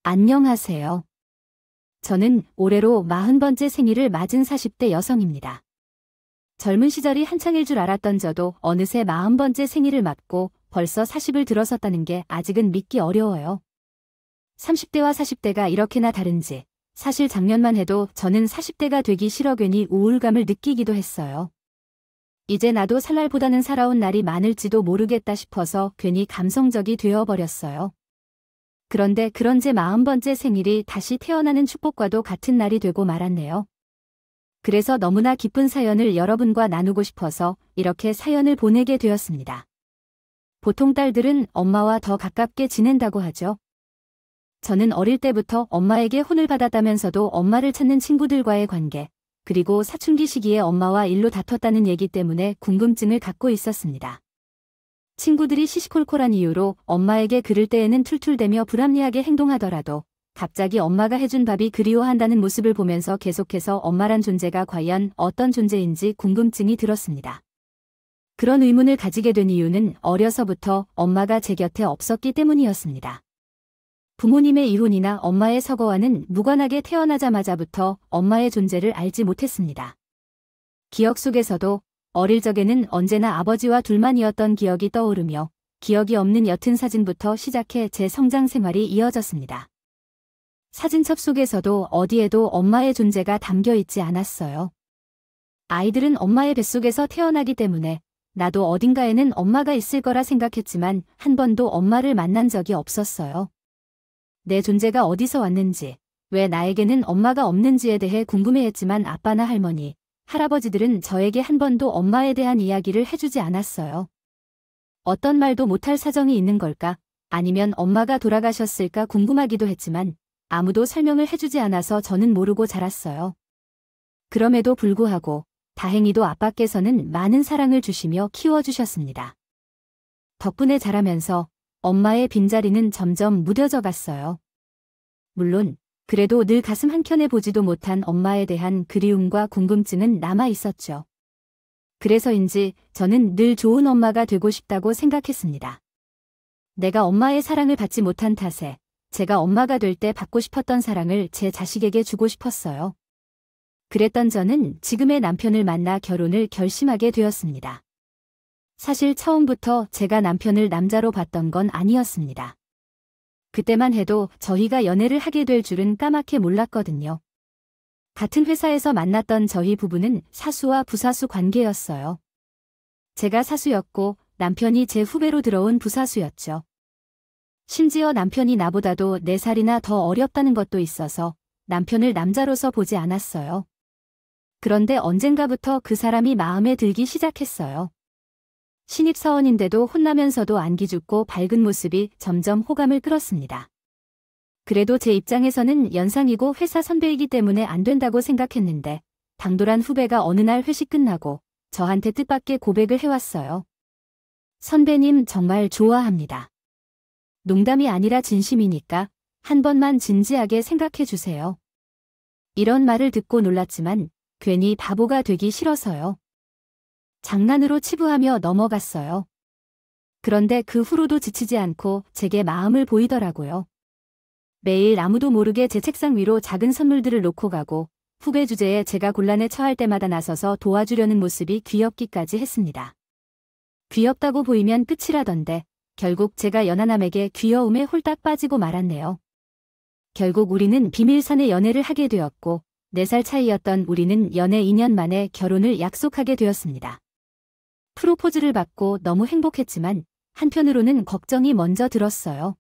안녕하세요. 저는 올해로 40번째 생일을 맞은 40대 여성입니다. 젊은 시절이 한창일 줄 알았던 저도 어느새 40번째 생일을 맞고 벌써 40을 들어섰다는 게 아직은 믿기 어려워요. 30대와 40대가 이렇게나 다른지, 사실 작년만 해도 저는 40대가 되기 싫어 괜히 우울감을 느끼기도 했어요. 이제 나도 살 날보다는 살아온 날이 많을지도 모르겠다 싶어서 괜히 감성적이 되어버렸어요. 그런데 그런 제 40번째 생일이 다시 태어나는 축복과도 같은 날이 되고 말았네요. 그래서 너무나 기쁜 사연을 여러분과 나누고 싶어서 이렇게 사연을 보내게 되었습니다. 보통 딸들은 엄마와 더 가깝게 지낸다고 하죠. 저는 어릴 때부터 엄마에게 혼을 받았다면서도 엄마를 찾는 친구들과의 관계, 그리고 사춘기 시기에 엄마와 일로 다퉜다는 얘기 때문에 궁금증을 갖고 있었습니다. 친구들이 시시콜콜한 이유로 엄마에게 그를 때에는 툴툴대며 불합리하게 행동하더라도 갑자기 엄마가 해준 밥이 그리워한다는 모습을 보면서 계속해서 엄마란 존재가 과연 어떤 존재인지 궁금증이 들었습니다. 그런 의문을 가지게 된 이유는 어려서부터 엄마가 제 곁에 없었기 때문이었습니다. 부모님의 이혼이나 엄마의 서거와는 무관하게 태어나자마자부터 엄마의 존재를 알지 못했습니다. 기억 속에서도 어릴 적에는 언제나 아버지와 둘만이었던 기억이 떠오르며 기억이 없는 옅은 사진부터 시작해 제 성장 생활이 이어졌습니다. 사진첩 속에서도 어디에도 엄마의 존재가 담겨 있지 않았어요. 아이들은 엄마의 뱃속에서 태어나기 때문에 나도 어딘가에는 엄마가 있을 거라 생각했지만 한 번도 엄마를 만난 적이 없었어요. 내 존재가 어디서 왔는지, 왜 나에게는 엄마가 없는지에 대해 궁금해했지만 아빠나 할머니, 할아버지들은 저에게 한 번도 엄마에 대한 이야기를 해주지 않았어요. 어떤 말도 못할 사정이 있는 걸까? 아니면 엄마가 돌아가셨을까 궁금하기도 했지만 아무도 설명을 해주지 않아서 저는 모르고 자랐어요. 그럼에도 불구하고 다행히도 아빠께서는 많은 사랑을 주시며 키워주셨습니다. 덕분에 자라면서 엄마의 빈자리는 점점 무뎌져 갔어요. 물론 그래도 늘 가슴 한켠에 보지도 못한 엄마에 대한 그리움과 궁금증은 남아 있었죠. 그래서인지 저는 늘 좋은 엄마가 되고 싶다고 생각했습니다. 내가 엄마의 사랑을 받지 못한 탓에 제가 엄마가 될 때 받고 싶었던 사랑을 제 자식에게 주고 싶었어요. 그랬던 저는 지금의 남편을 만나 결혼을 결심하게 되었습니다. 사실 처음부터 제가 남편을 남자로 봤던 건 아니었습니다. 그때만 해도 저희가 연애를 하게 될 줄은 까맣게 몰랐거든요. 같은 회사에서 만났던 저희 부부는 사수와 부사수 관계였어요. 제가 사수였고 남편이 제 후배로 들어온 부사수였죠. 심지어 남편이 나보다도 4살이나 더 어렸다는 것도 있어서 남편을 남자로서 보지 않았어요. 그런데 언젠가부터 그 사람이 마음에 들기 시작했어요. 신입사원인데도 혼나면서도 안 기죽고 밝은 모습이 점점 호감을 끌었습니다. 그래도 제 입장에서는 연상이고 회사 선배이기 때문에 안 된다고 생각했는데 당돌한 후배가 어느 날 회식 끝나고 저한테 뜻밖의 고백을 해왔어요. 선배님 정말 좋아합니다. 농담이 아니라 진심이니까 한 번만 진지하게 생각해 주세요. 이런 말을 듣고 놀랐지만 괜히 바보가 되기 싫어서요. 장난으로 치부하며 넘어갔어요. 그런데 그 후로도 지치지 않고 제게 마음을 보이더라고요. 매일 아무도 모르게 제 책상 위로 작은 선물들을 놓고 가고 후배 주제에 제가 곤란에 처할 때마다 나서서 도와주려는 모습이 귀엽기까지 했습니다. 귀엽다고 보이면 끝이라던데 결국 제가 연하남에게 귀여움에 홀딱 빠지고 말았네요. 결국 우리는 비밀선의 연애를 하게 되었고 4살 차이였던 우리는 연애 2년 만에 결혼을 약속하게 되었습니다. 프로포즈를 받고 너무 행복했지만 한편으로는 걱정이 먼저 들었어요.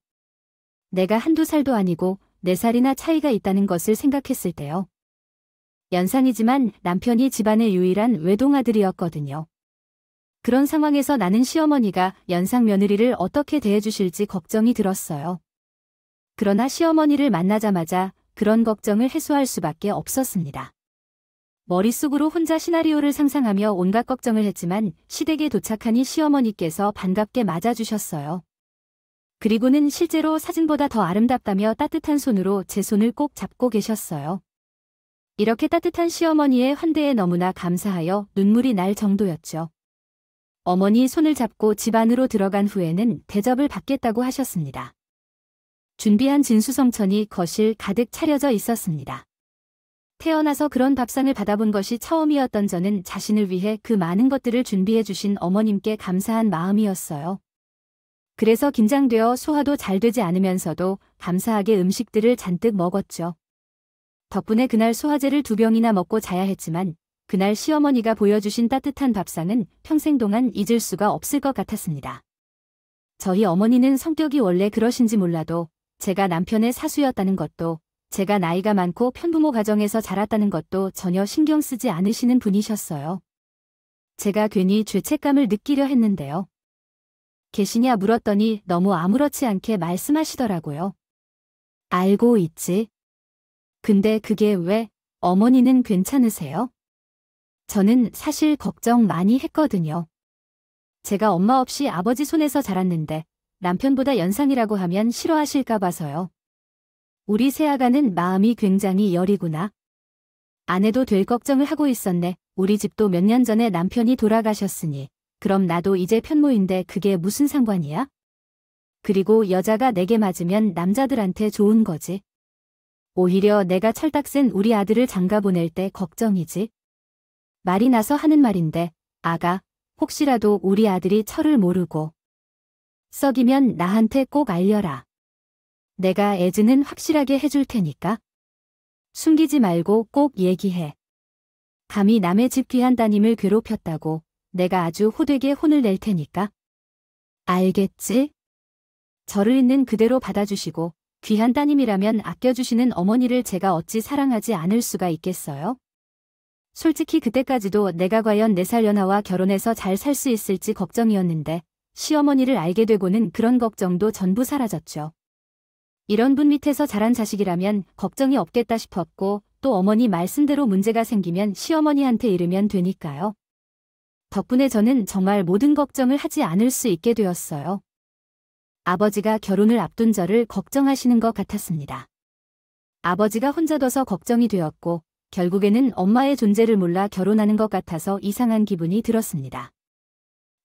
내가 한두 살도 아니고 4살이나 차이가 있다는 것을 생각했을 때요. 연상이지만 남편이 집안의 유일한 외동아들이었거든요. 그런 상황에서 나는 시어머니가 연상 며느리를 어떻게 대해주실지 걱정이 들었어요. 그러나 시어머니를 만나자마자 그런 걱정을 해소할 수밖에 없었습니다. 머릿속으로 혼자 시나리오를 상상하며 온갖 걱정을 했지만 시댁에 도착하니 시어머니께서 반갑게 맞아주셨어요. 그리고는 실제로 사진보다 더 아름답다며 따뜻한 손으로 제 손을 꼭 잡고 계셨어요. 이렇게 따뜻한 시어머니의 환대에 너무나 감사하여 눈물이 날 정도였죠. 어머니 손을 잡고 집 안으로 들어간 후에는 대접을 받겠다고 하셨습니다. 준비한 진수성찬이 거실 가득 차려져 있었습니다. 태어나서 그런 밥상을 받아본 것이 처음이었던 저는 자신을 위해 그 많은 것들을 준비해 주신 어머님께 감사한 마음이었어요. 그래서 긴장되어 소화도 잘 되지 않으면서도 감사하게 음식들을 잔뜩 먹었죠. 덕분에 그날 소화제를 2병이나 먹고 자야 했지만 그날 시어머니가 보여주신 따뜻한 밥상은 평생 동안 잊을 수가 없을 것 같았습니다. 저희 어머니는 성격이 원래 그러신지 몰라도 제가 남편의 사수였다는 것도 제가 나이가 많고 편부모 가정에서 자랐다는 것도 전혀 신경 쓰지 않으시는 분이셨어요. 제가 괜히 죄책감을 느끼려 했는데요. 계시냐 물었더니 너무 아무렇지 않게 말씀하시더라고요. 알고 있지. 근데 그게 왜, 어머니는 괜찮으세요? 저는 사실 걱정 많이 했거든요. 제가 엄마 없이 아버지 손에서 자랐는데 남편보다 연상이라고 하면 싫어하실까 봐서요. 우리 새아가는 마음이 굉장히 여리구나. 아내도 될 걱정을 하고 있었네. 우리 집도 몇 년 전에 남편이 돌아가셨으니 그럼 나도 이제 편모인데 그게 무슨 상관이야? 그리고 여자가 내게 맞으면 남자들한테 좋은 거지. 오히려 내가 철딱센 우리 아들을 장가 보낼 때 걱정이지. 말이 나서 하는 말인데 아가, 혹시라도 우리 아들이 철을 모르고 썩이면 나한테 꼭 알려라. 내가 애즈는 확실하게 해줄 테니까. 숨기지 말고 꼭 얘기해. 감히 남의 집 귀한 따님을 괴롭혔다고 내가 아주 호되게 혼을 낼 테니까. 알겠지? 저를 있는 그대로 받아주시고 귀한 따님이라면 아껴주시는 어머니를 제가 어찌 사랑하지 않을 수가 있겠어요? 솔직히 그때까지도 내가 과연 4살 연하와 결혼해서 잘 살 수 있을지 걱정이었는데 시어머니를 알게 되고는 그런 걱정도 전부 사라졌죠. 이런 분 밑에서 자란 자식이라면 걱정이 없겠다 싶었고 또 어머니 말씀대로 문제가 생기면 시어머니한테 이르면 되니까요. 덕분에 저는 정말 모든 걱정을 하지 않을 수 있게 되었어요. 아버지가 결혼을 앞둔 저를 걱정하시는 것 같았습니다. 아버지가 혼자 둬서 걱정이 되었고 결국에는 엄마의 존재를 몰라 결혼하는 것 같아서 이상한 기분이 들었습니다.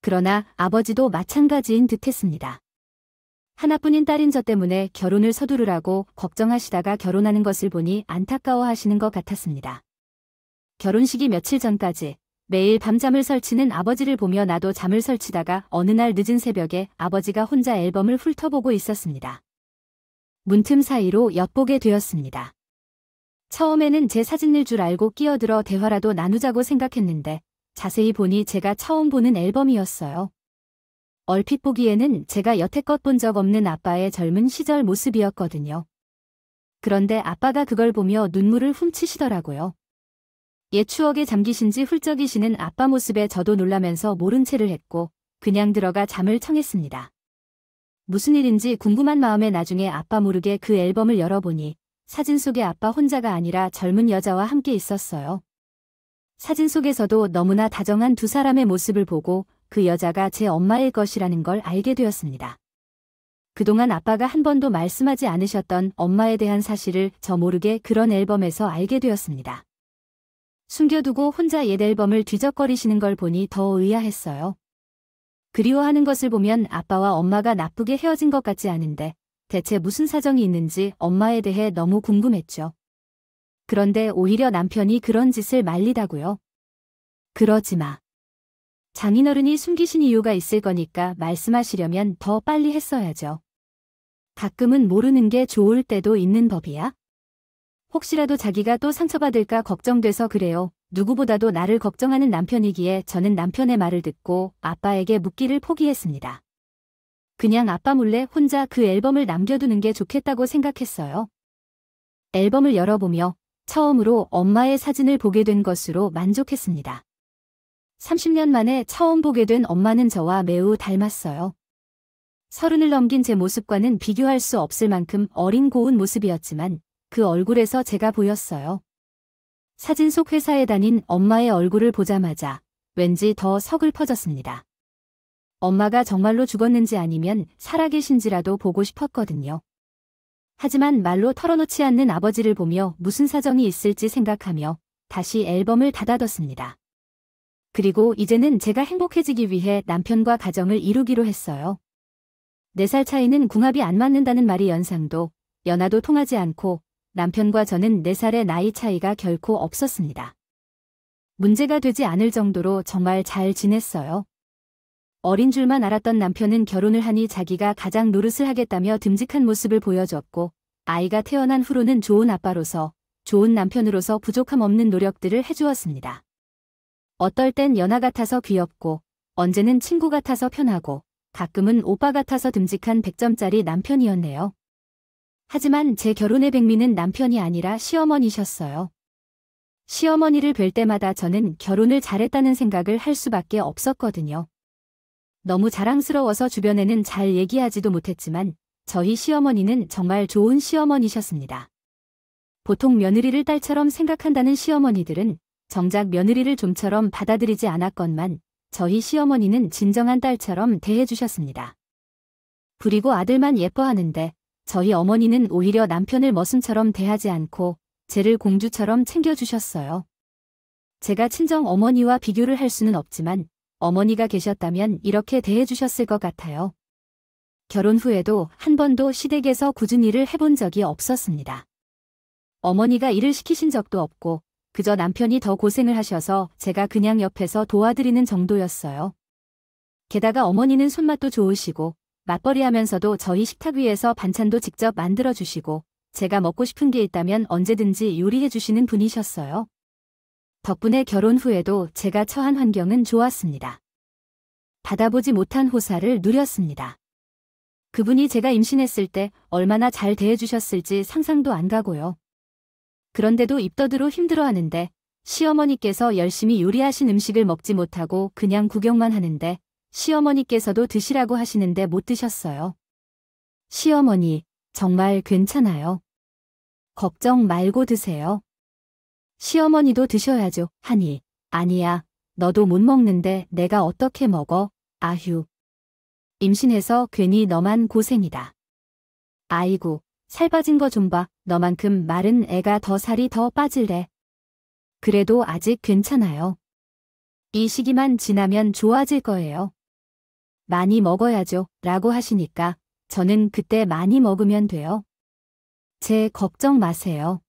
그러나 아버지도 마찬가지인 듯했습니다. 하나뿐인 딸인 저 때문에 결혼을 서두르라고 걱정하시다가 결혼하는 것을 보니 안타까워하시는 것 같았습니다. 결혼식이 며칠 전까지 매일 밤잠을 설치는 아버지를 보며 나도 잠을 설치다가 어느 날 늦은 새벽에 아버지가 혼자 앨범을 훑어보고 있었습니다. 문틈 사이로 엿보게 되었습니다. 처음에는 제 사진일 줄 알고 끼어들어 대화라도 나누자고 생각했는데 자세히 보니 제가 처음 보는 앨범이었어요. 얼핏 보기에는 제가 여태껏 본 적 없는 아빠의 젊은 시절 모습이었거든요. 그런데 아빠가 그걸 보며 눈물을 훔치시더라고요. 옛 추억에 잠기신지 훌쩍이시는 아빠 모습에 저도 놀라면서 모른 채를 했고 그냥 들어가 잠을 청했습니다. 무슨 일인지 궁금한 마음에 나중에 아빠 모르게 그 앨범을 열어보니 사진 속의 아빠 혼자가 아니라 젊은 여자와 함께 있었어요. 사진 속에서도 너무나 다정한 2사람의 모습을 보고 그 여자가 제 엄마일 것이라는 걸 알게 되었습니다. 그동안 아빠가 한 번도 말씀하지 않으셨던 엄마에 대한 사실을 저 모르게 그런 앨범에서 알게 되었습니다. 숨겨두고 혼자 옛 앨범을 뒤적거리시는 걸 보니 더 의아했어요. 그리워하는 것을 보면 아빠와 엄마가 나쁘게 헤어진 것 같지 않은데 대체 무슨 사정이 있는지 엄마에 대해 너무 궁금했죠. 그런데 오히려 남편이 그런 짓을 말리다고요. 그러지 마. 장인어른이 숨기신 이유가 있을 거니까 말씀하시려면 더 빨리 했어야죠. 가끔은 모르는 게 좋을 때도 있는 법이야. 혹시라도 자기가 또 상처받을까 걱정돼서 그래요. 누구보다도 나를 걱정하는 남편이기에 저는 남편의 말을 듣고 아빠에게 묻기를 포기했습니다. 그냥 아빠 몰래 혼자 그 앨범을 남겨두는 게 좋겠다고 생각했어요. 앨범을 열어보며 처음으로 엄마의 사진을 보게 된 것으로 만족했습니다. 30년 만에 처음 보게 된 엄마는 저와 매우 닮았어요. 30을 넘긴 제 모습과는 비교할 수 없을 만큼 어린 고운 모습이었지만 그 얼굴에서 제가 보였어요. 사진 속 회사에 다닌 엄마의 얼굴을 보자마자 왠지 더 서글퍼졌습니다. 엄마가 정말로 죽었는지 아니면 살아계신지라도 보고 싶었거든요. 하지만 말로 털어놓지 않는 아버지를 보며 무슨 사정이 있을지 생각하며 다시 앨범을 닫아뒀습니다. 그리고 이제는 제가 행복해지기 위해 남편과 가정을 이루기로 했어요. 4살 차이는 궁합이 안 맞는다는 말이 연상도, 연하도 통하지 않고 남편과 저는 4살의 나이 차이가 결코 없었습니다. 문제가 되지 않을 정도로 정말 잘 지냈어요. 어린 줄만 알았던 남편은 결혼을 하니 자기가 가장 노릇을 하겠다며 듬직한 모습을 보여줬고, 아이가 태어난 후로는 좋은 아빠로서, 좋은 남편으로서 부족함 없는 노력들을 해주었습니다. 어떨 땐 연하 같아서 귀엽고, 언제는 친구 같아서 편하고, 가끔은 오빠 같아서 듬직한 100점짜리 남편이었네요. 하지만 제 결혼의 백미는 남편이 아니라 시어머니셨어요. 시어머니를 뵐 때마다 저는 결혼을 잘했다는 생각을 할 수밖에 없었거든요. 너무 자랑스러워서 주변에는 잘 얘기하지도 못했지만 저희 시어머니는 정말 좋은 시어머니셨습니다. 보통 며느리를 딸처럼 생각한다는 시어머니들은 정작 며느리를 좀처럼 받아들이지 않았건만 저희 시어머니는 진정한 딸처럼 대해주셨습니다. 부리고 아들만 예뻐하는데 저희 어머니는 오히려 남편을 머슴처럼 대하지 않고 쟤를 공주처럼 챙겨주셨어요. 제가 친정 어머니와 비교를 할 수는 없지만 어머니가 계셨다면 이렇게 대해주셨을 것 같아요. 결혼 후에도 한 번도 시댁에서 굳은 일을 해본 적이 없었습니다. 어머니가 일을 시키신 적도 없고 그저 남편이 더 고생을 하셔서 제가 그냥 옆에서 도와드리는 정도였어요. 게다가 어머니는 손맛도 좋으시고 맞벌이 하면서도 저희 식탁 위에서 반찬도 직접 만들어주시고 제가 먹고 싶은 게 있다면 언제든지 요리해주시는 분이셨어요. 덕분에 결혼 후에도 제가 처한 환경은 좋았습니다. 받아보지 못한 호사를 누렸습니다. 그분이 제가 임신했을 때 얼마나 잘 대해주셨을지 상상도 안 가고요. 그런데도 입더드로 힘들어하는데 시어머니께서 열심히 요리하신 음식을 먹지 못하고 그냥 구경만 하는데 시어머니께서도 드시라고 하시는데 못 드셨어요. 시어머니, 정말 괜찮아요. 걱정 말고 드세요. 시어머니도 드셔야죠. 하니, 아니야, 너도 못 먹는데 내가 어떻게 먹어? 아휴. 임신해서 괜히 너만 고생이다. 아이고, 살 빠진 거 좀 봐. 너만큼 마른 애가 더 살이 더 빠질래. 그래도 아직 괜찮아요. 이 시기만 지나면 좋아질 거예요. 많이 먹어야죠. 라고 하시니까 저는 그때 많이 먹으면 돼요. 제 걱정 마세요.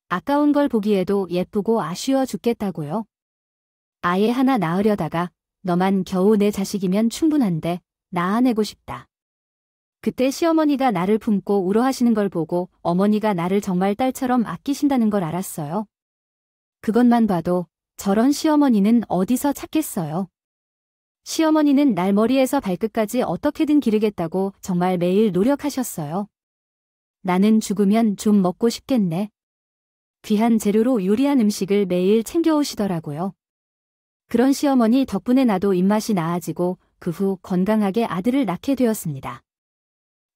아까운 걸 보기에도 예쁘고 아쉬워 죽겠다고요. 아예 하나 낳으려다가 너만 겨우 내 자식이면 충분한데 낳아내고 싶다. 그때 시어머니가 나를 품고 울어하시는 걸 보고 어머니가 나를 정말 딸처럼 아끼신다는 걸 알았어요. 그것만 봐도 저런 시어머니는 어디서 찾겠어요. 시어머니는 날 머리에서 발끝까지 어떻게든 기르겠다고 정말 매일 노력하셨어요. 나는 죽으면 좀 먹고 싶겠네. 귀한 재료로 요리한 음식을 매일 챙겨오시더라고요. 그런 시어머니 덕분에 나도 입맛이 나아지고 그 후 건강하게 아들을 낳게 되었습니다.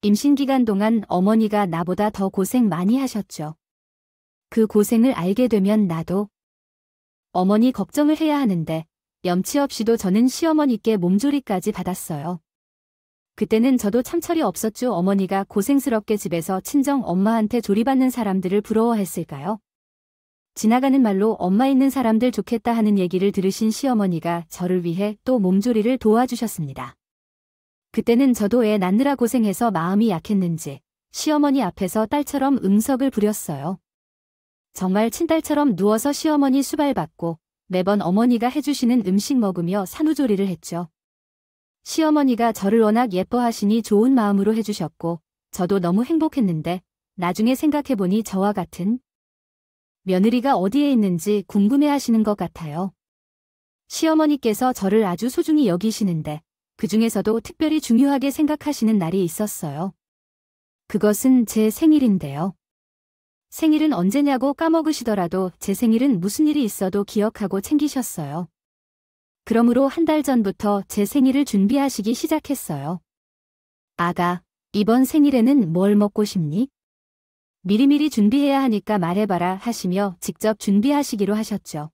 임신 기간 동안 어머니가 나보다 더 고생 많이 하셨죠. 그 고생을 알게 되면 나도 어머니 걱정을 해야 하는데 염치 없이도 저는 시어머니께 몸조리까지 받았어요. 그때는 저도 참철이 없었죠. 어머니가 고생스럽게 집에서 친정 엄마한테 조리받는 사람들을 부러워했을까요? 지나가는 말로 엄마 있는 사람들 좋겠다 하는 얘기를 들으신 시어머니가 저를 위해 또 몸조리를 도와주셨습니다. 그때는 저도 애 낳느라 고생해서 마음이 약했는지 시어머니 앞에서 딸처럼 응석을 부렸어요. 정말 친딸처럼 누워서 시어머니 수발받고 매번 어머니가 해주시는 음식 먹으며 산후조리를 했죠. 시어머니가 저를 워낙 예뻐하시니 좋은 마음으로 해주셨고 저도 너무 행복했는데 나중에 생각해보니 저와 같은 며느리가 어디에 있는지 궁금해하시는 것 같아요. 시어머니께서 저를 아주 소중히 여기시는데 그 중에서도 특별히 중요하게 생각하시는 날이 있었어요. 그것은 제 생일인데요. 생일은 언제냐고 까먹으시더라도 제 생일은 무슨 일이 있어도 기억하고 챙기셨어요. 그러므로 한 달 전부터 제 생일을 준비하시기 시작했어요. 아가, 이번 생일에는 뭘 먹고 싶니? 미리미리 준비해야 하니까 말해봐라 하시며 직접 준비하시기로 하셨죠.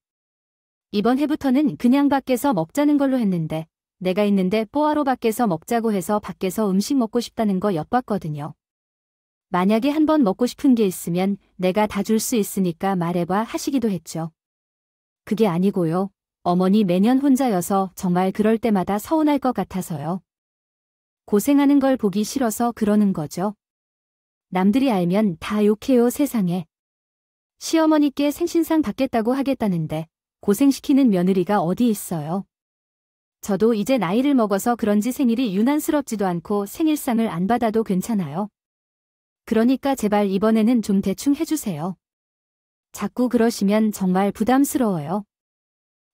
이번 해부터는 그냥 밖에서 먹자는 걸로 했는데 내가 있는데 뽀아로 밖에서 먹자고 해서 밖에서 음식 먹고 싶다는 거 엿봤거든요. 만약에 한번 먹고 싶은 게 있으면 내가 다 줄 수 있으니까 말해봐 하시기도 했죠. 그게 아니고요. 어머니 매년 혼자여서 정말 그럴 때마다 서운할 것 같아서요. 고생하는 걸 보기 싫어서 그러는 거죠. 남들이 알면 다 욕해요, 세상에. 시어머니께 생신상 받겠다고 하겠다는데 고생시키는 며느리가 어디 있어요. 저도 이제 나이를 먹어서 그런지 생일이 유난스럽지도 않고 생일상을 안 받아도 괜찮아요. 그러니까 제발 이번에는 좀 대충 해주세요. 자꾸 그러시면 정말 부담스러워요.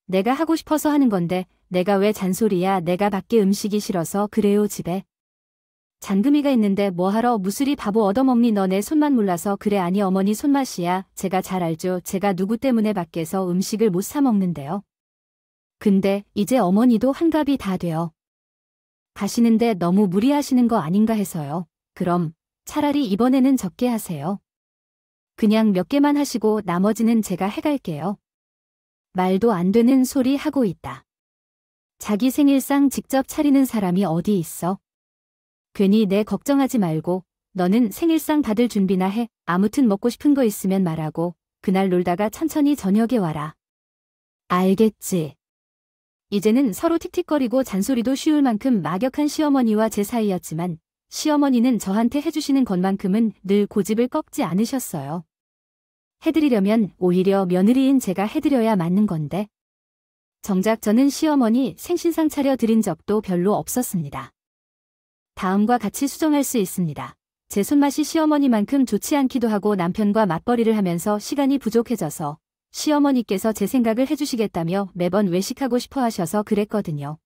내가 하고 싶어서 하는 건데 내가 왜 잔소리야. 내가 밖에 음식이 싫어서 그래요. 집에 잔금이가 있는데 뭐하러 무수리 바보 얻어먹니. 너네 손맛 몰라서 그래. 아니 어머니 손맛이야. 제가 잘 알죠. 제가 누구 때문에 밖에서 음식을 못 사 먹는데요. 근데 이제 어머니도 환갑이 다 되어 가시는데 너무 무리하시는 거 아닌가 해서요. 그럼 차라리 이번에는 적게 하세요. 그냥 몇 개만 하시고 나머지는 제가 해갈게요. 말도 안 되는 소리 하고 있다. 자기 생일상 직접 차리는 사람이 어디 있어? 괜히 내 걱정하지 말고 너는 생일상 받을 준비나 해. 아무튼 먹고 싶은 거 있으면 말하고 그날 놀다가 천천히 저녁에 와라. 알겠지? 이제는 서로 틱틱거리고 잔소리도 쉬울 만큼 막역한 시어머니와 제 사이였지만 시어머니는 저한테 해주시는 것만큼은 늘 고집을 꺾지 않으셨어요. 해드리려면 오히려 며느리인 제가 해드려야 맞는 건데 정작 저는 시어머니 생신상 차려드린 적도 별로 없었습니다. 다음과 같이 수정할 수 있습니다. 제 손맛이 시어머니만큼 좋지 않기도 하고 남편과 맞벌이를 하면서 시간이 부족해져서 시어머니께서 제 생각을 해주시겠다며 매번 외식하고 싶어 하셔서 그랬거든요.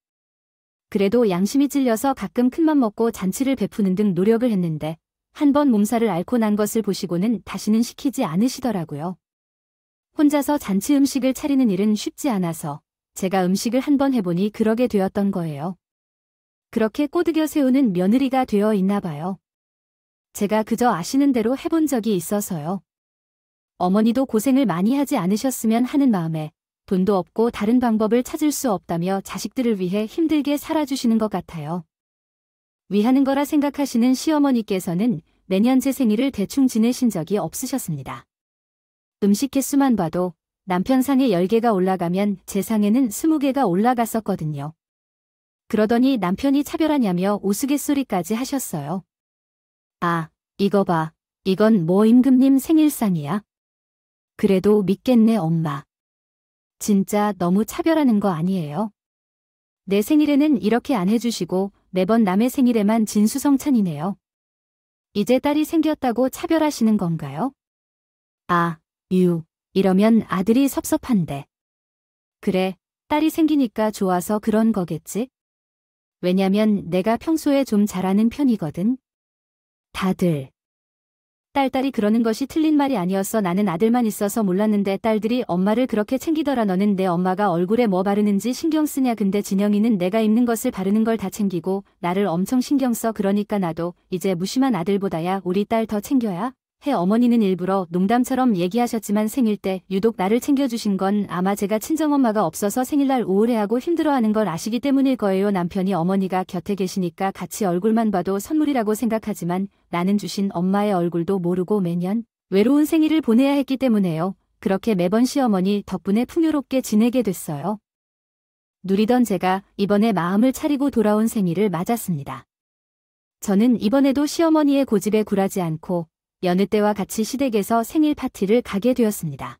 그래도 양심이 찔려서 가끔 큰맘 먹고 잔치를 베푸는 등 노력을 했는데 한 번 몸살을 앓고 난 것을 보시고는 다시는 시키지 않으시더라고요. 혼자서 잔치 음식을 차리는 일은 쉽지 않아서 제가 음식을 한 번 해보니 그러게 되었던 거예요. 그렇게 꼬드겨 세우는 며느리가 되어 있나 봐요. 제가 그저 아시는 대로 해본 적이 있어서요. 어머니도 고생을 많이 하지 않으셨으면 하는 마음에 돈도 없고 다른 방법을 찾을 수 없다며 자식들을 위해 힘들게 살아주시는 것 같아요. 위하는 거라 생각하시는 시어머니께서는 매년 제 생일을 대충 지내신 적이 없으셨습니다. 음식 개수만 봐도 남편 상에 10개가 올라가면 제 상에는 20개가 올라갔었거든요. 그러더니 남편이 차별하냐며 우스갯소리까지 하셨어요. 아, 이거 봐. 이건 뭐 임금님 생일상이야? 그래도 믿겠네 엄마. 진짜 너무 차별하는 거 아니에요? 내 생일에는 이렇게 안 해주시고 매번 남의 생일에만 진수성찬이네요. 이제 딸이 생겼다고 차별하시는 건가요? 아, 이러면 아들이 섭섭한데. 그래, 딸이 생기니까 좋아서 그런 거겠지? 왜냐면 내가 평소에 좀 잘하는 편이거든. 다들. 딸이 그러는 것이 틀린 말이 아니었어. 나는 아들만 있어서 몰랐는데 딸들이 엄마를 그렇게 챙기더라. 너는 내 엄마가 얼굴에 뭐 바르는지 신경 쓰냐. 근데 진영이는 내가 입는 것을 바르는 걸 다 챙기고 나를 엄청 신경 써. 그러니까 나도 이제 무심한 아들보다야 우리 딸 더 챙겨야 해. 어머니는 일부러 농담처럼 얘기하셨지만 생일 때 유독 나를 챙겨주신 건 아마 제가 친정엄마가 없어서 생일날 우울해하고 힘들어하는 걸 아시기 때문일 거예요. 남편이 어머니가 곁에 계시니까 같이 얼굴만 봐도 선물이라고 생각하지만 나는 주신 엄마의 얼굴도 모르고 매년 외로운 생일을 보내야 했기 때문에요. 그렇게 매번 시어머니 덕분에 풍요롭게 지내게 됐어요. 누리던 제가 이번에 마음을 차리고 돌아온 생일을 맞았습니다. 저는 이번에도 시어머니의 고집에 굴하지 않고 여느 때와 같이 시댁에서 생일 파티를 가게 되었습니다.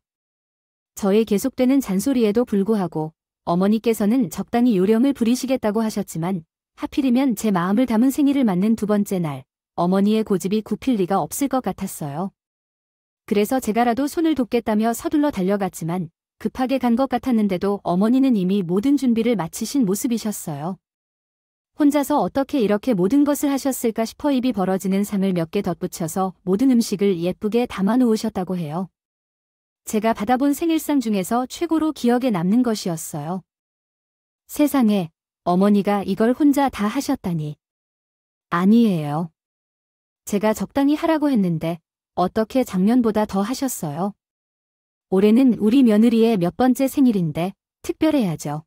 저의 계속되는 잔소리에도 불구하고 어머니께서는 적당히 요령을 부리시겠다고 하셨지만 하필이면 제 마음을 담은 생일을 맞는 두 번째 날 어머니의 고집이 굽힐 리가 없을 것 같았어요. 그래서 제가라도 손을 돕겠다며 서둘러 달려갔지만 급하게 간 것 같았는데도 어머니는 이미 모든 준비를 마치신 모습이셨어요. 혼자서 어떻게 이렇게 모든 것을 하셨을까 싶어 입이 벌어지는 상을 몇 개 덧붙여서 모든 음식을 예쁘게 담아놓으셨다고 해요. 제가 받아본 생일상 중에서 최고로 기억에 남는 것이었어요. 세상에, 어머니가 이걸 혼자 다 하셨다니. 아니에요. 제가 적당히 하라고 했는데 어떻게 작년보다 더 하셨어요? 올해는 우리 며느리의 몇 번째 생일인데 특별해야죠.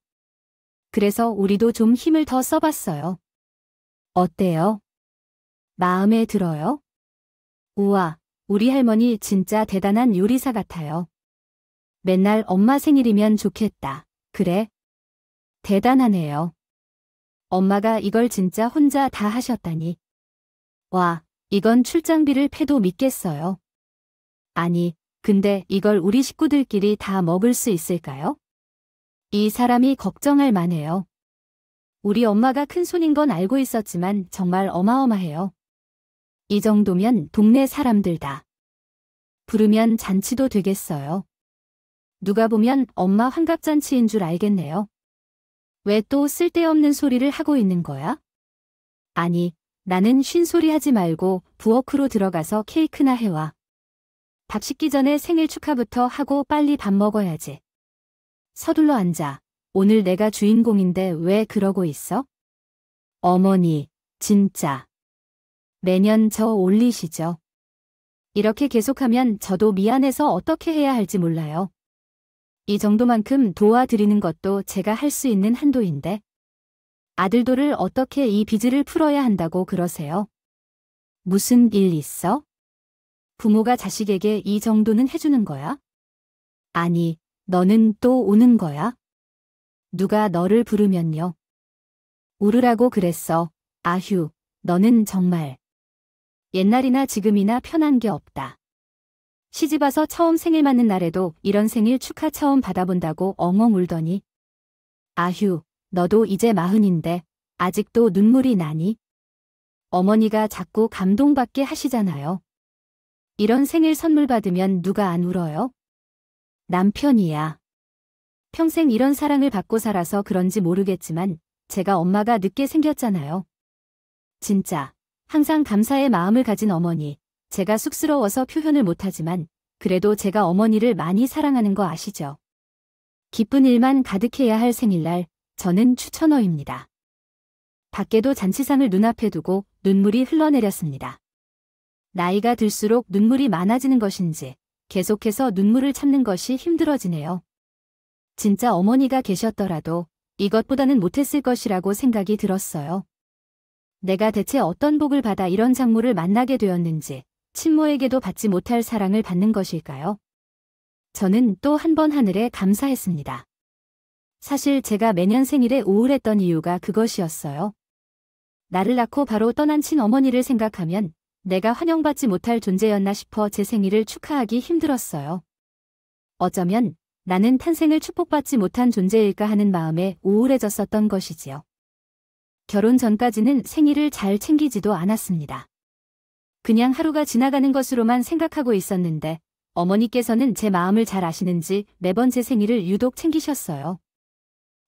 그래서 우리도 좀 힘을 더 써봤어요. 어때요? 마음에 들어요? 우와, 우리 할머니 진짜 대단한 요리사 같아요. 맨날 엄마 생일이면 좋겠다. 그래? 대단하네요. 엄마가 이걸 진짜 혼자 다 하셨다니. 와, 이건 출장비를 패도 믿겠어요. 아니, 근데 이걸 우리 식구들끼리 다 먹을 수 있을까요? 이 사람이 걱정할 만해요. 우리 엄마가 큰손인 건 알고 있었지만 정말 어마어마해요. 이 정도면 동네 사람들 다 부르면 잔치도 되겠어요. 누가 보면 엄마 환갑잔치인 줄 알겠네요. 왜 또 쓸데없는 소리를 하고 있는 거야? 아니, 나는 쉰소리 하지 말고 부엌으로 들어가서 케이크나 해와. 밥 식기 전에 생일 축하부터 하고 빨리 밥 먹어야지. 서둘러 앉아. 오늘 내가 주인공인데 왜 그러고 있어? 어머니, 진짜. 매년 저 올리시죠. 이렇게 계속하면 저도 미안해서 어떻게 해야 할지 몰라요. 이 정도만큼 도와드리는 것도 제가 할 수 있는 한도인데. 아들도를 어떻게 이 빚을 풀어야 한다고 그러세요? 무슨 일 있어? 부모가 자식에게 이 정도는 해주는 거야? 아니, 너는 또 우는 거야? 누가 너를 부르면요. 울으라고 그랬어. 아휴, 너는 정말. 옛날이나 지금이나 편한 게 없다. 시집와서 처음 생일 맞는 날에도 이런 생일 축하 처음 받아본다고 엉엉 울더니. 아휴, 너도 이제 40인데 아직도 눈물이 나니? 어머니가 자꾸 감동받게 하시잖아요. 이런 생일 선물 받으면 누가 안 울어요? 남편이야. 평생 이런 사랑을 받고 살아서 그런지 모르겠지만 제가 엄마가 늦게 생겼잖아요. 진짜 항상 감사의 마음을 가진 어머니. 제가 쑥스러워서 표현을 못하지만 그래도 제가 어머니를 많이 사랑하는 거 아시죠? 기쁜 일만 가득해야 할 생일날 저는 추천어입니다. 밖에도 잔치상을 눈앞에 두고 눈물이 흘러내렸습니다. 나이가 들수록 눈물이 많아지는 것인지 계속해서 눈물을 참는 것이 힘들어지네요. 진짜 어머니가 계셨더라도 이것보다는 못했을 것이라고 생각이 들었어요. 내가 대체 어떤 복을 받아 이런 장모를 만나게 되었는지, 친모에게도 받지 못할 사랑을 받는 것일까요? 저는 또 한 번 하늘에 감사했습니다. 사실 제가 매년 생일에 우울했던 이유가 그것이었어요. 나를 낳고 바로 떠난 친어머니를 생각하면 내가 환영받지 못할 존재였나 싶어 제 생일을 축하하기 힘들었어요. 어쩌면 나는 탄생을 축복받지 못한 존재일까 하는 마음에 우울해졌었던 것이지요. 결혼 전까지는 생일을 잘 챙기지도 않았습니다. 그냥 하루가 지나가는 것으로만 생각하고 있었는데 어머니께서는 제 마음을 잘 아시는지 매번 제 생일을 유독 챙기셨어요.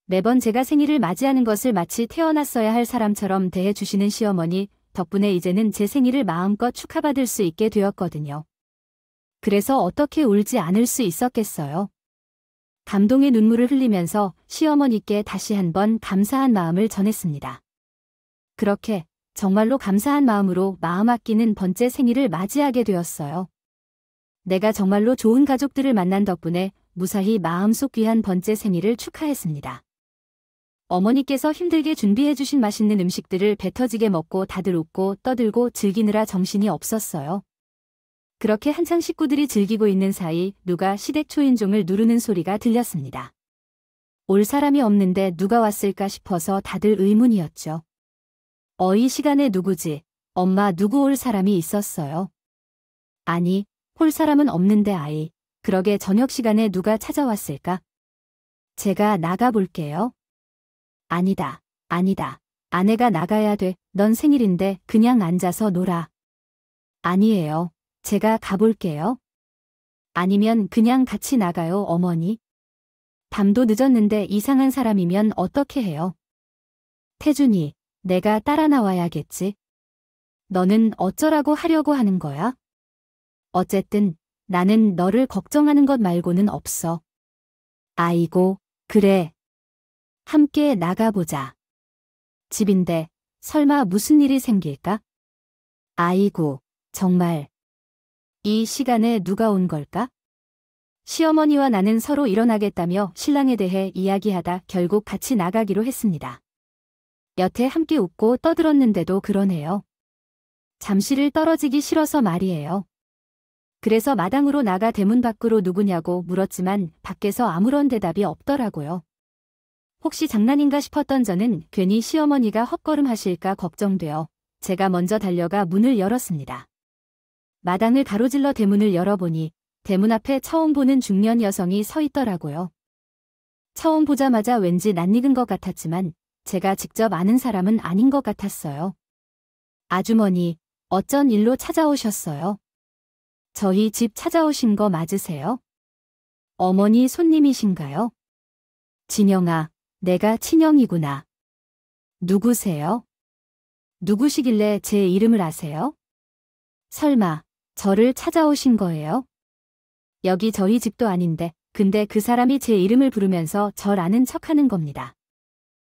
매번 제가 생일을 맞이하는 것을 마치 태어났어야 할 사람처럼 대해주시는 시어머니 덕분에 이제는 제 생일을 마음껏 축하받을 수 있게 되었거든요. 그래서 어떻게 울지 않을 수 있었겠어요. 감동의 눈물을 흘리면서 시어머니께 다시 한번 감사한 마음을 전했습니다. 그렇게 정말로 감사한 마음으로 마음 아끼는 번째 생일을 맞이하게 되었어요. 내가 정말로 좋은 가족들을 만난 덕분에 무사히 마음속 귀한 번째 생일을 축하했습니다. 어머니께서 힘들게 준비해 주신 맛있는 음식들을 배 터지게 먹고 다들 웃고 떠들고 즐기느라 정신이 없었어요. 그렇게 한창 식구들이 즐기고 있는 사이 누가 시댁 초인종을 누르는 소리가 들렸습니다. 올 사람이 없는데 누가 왔을까 싶어서 다들 의문이었죠. 이 시간에 누구지? 엄마 누구 올 사람이 있었어요? 아니, 올 사람은 없는데 아이. 그러게 저녁 시간에 누가 찾아왔을까? 제가 나가볼게요. 아니다, 아니다. 아내가 나가야 돼. 넌 생일인데 그냥 앉아서 놀아. 아니에요. 제가 가볼게요. 아니면 그냥 같이 나가요, 어머니. 밤도 늦었는데 이상한 사람이면 어떻게 해요? 태준이, 내가 따라 나와야겠지. 너는 어쩌라고 하려고 하는 거야? 어쨌든 나는 너를 걱정하는 것 말고는 없어. 아이고, 그래. 함께 나가보자. 집인데 설마 무슨 일이 생길까? 아이고, 정말. 이 시간에 누가 온 걸까? 시어머니와 나는 서로 일어나겠다며 신랑에 대해 이야기하다 결국 같이 나가기로 했습니다. 여태 함께 웃고 떠들었는데도 그러네요. 잠시를 떨어지기 싫어서 말이에요. 그래서 마당으로 나가 대문 밖으로 누구냐고 물었지만 밖에서 아무런 대답이 없더라고요. 혹시 장난인가 싶었던 저는 괜히 시어머니가 헛걸음하실까 걱정되어 제가 먼저 달려가 문을 열었습니다. 마당을 가로질러 대문을 열어보니 대문 앞에 처음 보는 중년 여성이 서 있더라고요. 처음 보자마자 왠지 낯익은 것 같았지만 제가 직접 아는 사람은 아닌 것 같았어요. 아주머니, 어쩐 일로 찾아오셨어요? 저희 집 찾아오신 거 맞으세요? 어머니 손님이신가요? 진영아, 내가 친영이구나. 누구세요? 누구시길래 제 이름을 아세요? 설마, 저를 찾아오신 거예요? 여기 저희 집도 아닌데, 근데 그 사람이 제 이름을 부르면서 절 아는 척하는 겁니다.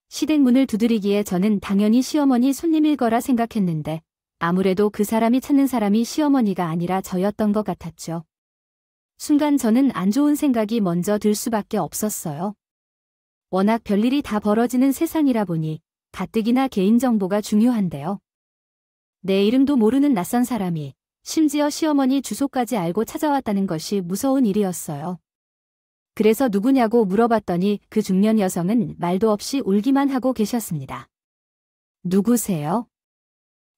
시댁문을 두드리기에 저는 당연히 시어머니 손님일 거라 생각했는데, 아무래도 그 사람이 찾는 사람이 시어머니가 아니라 저였던 것 같았죠. 순간 저는 안 좋은 생각이 먼저 들 수밖에 없었어요. 워낙 별일이 다 벌어지는 세상이라 보니 가뜩이나 개인정보가 중요한데요. 내 이름도 모르는 낯선 사람이 심지어 시어머니 주소까지 알고 찾아왔다는 것이 무서운 일이었어요. 그래서 누구냐고 물어봤더니 그 중년 여성은 말도 없이 울기만 하고 계셨습니다. 누구세요?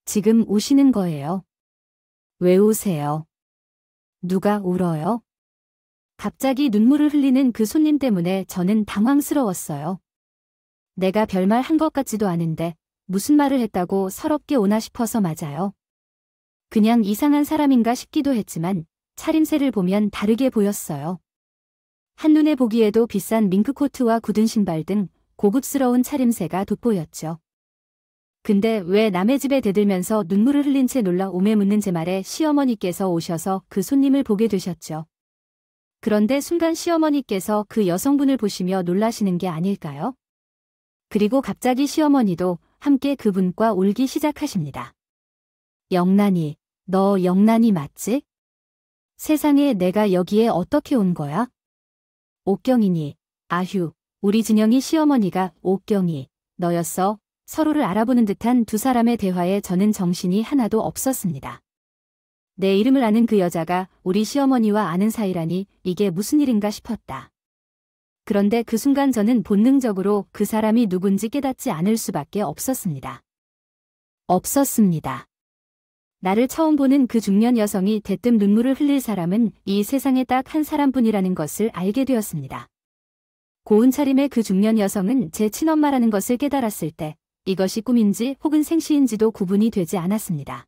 지금 우시는 거예요. 왜 우세요? 누가 울어요? 갑자기 눈물을 흘리는 그 손님 때문에 저는 당황스러웠어요. 내가 별말 한 것 같지도 않은데 무슨 말을 했다고 서럽게 오나 싶어서 맞아요. 그냥 이상한 사람인가 싶기도 했지만 차림새를 보면 다르게 보였어요. 한눈에 보기에도 비싼 밍크코트와 굳은 신발 등 고급스러운 차림새가 돋보였죠. 근데 왜 남의 집에 대들면서 눈물을 흘린 채 놀라 오매 묻는 제 말에 시어머니께서 오셔서 그 손님을 보게 되셨죠. 그런데 순간 시어머니께서 그 여성분을 보시며 놀라시는 게 아닐까요? 그리고 갑자기 시어머니도 함께 그분과 울기 시작하십니다. 영란이, 너 영란이 맞지? 세상에 내가 여기에 어떻게 온 거야? 옥경이니, 아휴, 우리 진영이 시어머니가 옥경이, 너였어. 서로를 알아보는 듯한 두 사람의 대화에 저는 정신이 하나도 없었습니다. 내 이름을 아는 그 여자가 우리 시어머니와 아는 사이라니 이게 무슨 일인가 싶었다. 그런데 그 순간 저는 본능적으로 그 사람이 누군지 깨닫지 않을 수밖에 없었습니다. 나를 처음 보는 그 중년 여성이 대뜸 눈물을 흘릴 사람은 이 세상에 딱 한 사람뿐이라는 것을 알게 되었습니다. 고운 차림의 그 중년 여성은 제 친엄마라는 것을 깨달았을 때 이것이 꿈인지 혹은 생시인지도 구분이 되지 않았습니다.